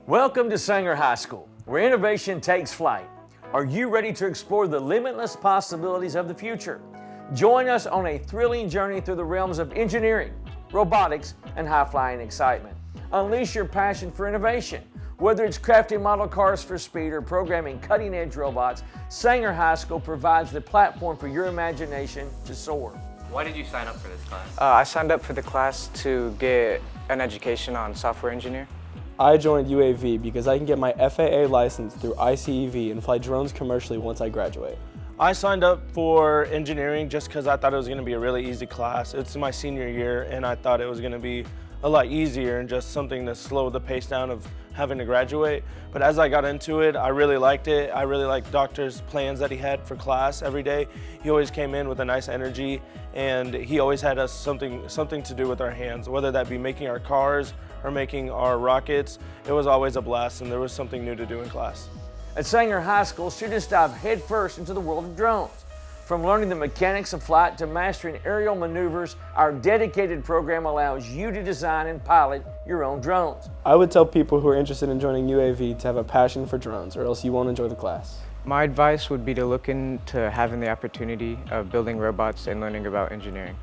Welcome to Sanger High School, where innovation takes flight. Are you ready to explore the limitless possibilities of the future? Join us on a thrilling journey through the realms of engineering, robotics, and high-flying excitement. Unleash your passion for innovation. Whether it's crafting model cars for speed or programming cutting-edge robots, Sanger High School provides the platform for your imagination to soar. Why did you sign up for this class? I signed up for the class to get an education on software engineer. I joined UAV because I can get my FAA license through ICEV and fly drones commercially once I graduate. I signed up for engineering just because I thought it was going to be a really easy class. It's my senior year and I thought it was going to be a lot easier and just something to slow the pace down of having to graduate. But as I got into it, I really liked it. I really liked Doctor's plans that he had for class every day. He always came in with a nice energy and he always had us something to do with our hands, whether that be making our cars or making our rockets. It was always a blast and there was something new to do in class. At Sanger High School, students dive headfirst into the world of drones. From learning the mechanics of flight to mastering aerial maneuvers, our dedicated program allows you to design and pilot your own drones. I would tell people who are interested in joining UAV to have a passion for drones, or else you won't enjoy the class. My advice would be to look into having the opportunity of building robots and learning about engineering.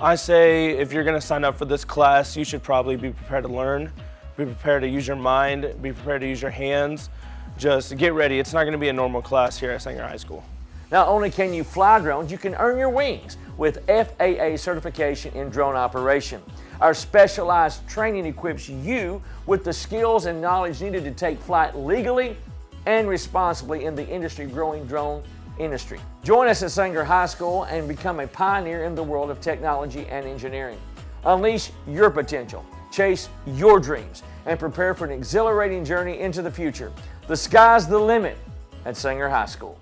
I say if you're going to sign up for this class, you should probably be prepared to learn, be prepared to use your mind, be prepared to use your hands. Just get ready. It's not going to be a normal class here at Sanger High School. Not only can you fly drones, you can earn your wings with FAA certification in drone operation. Our specialized training equips you with the skills and knowledge needed to take flight legally and responsibly in the industry-growing drone industry. Join us at Sanger High School and become a pioneer in the world of technology and engineering. Unleash your potential, chase your dreams, and prepare for an exhilarating journey into the future. The sky's the limit at Sanger High School.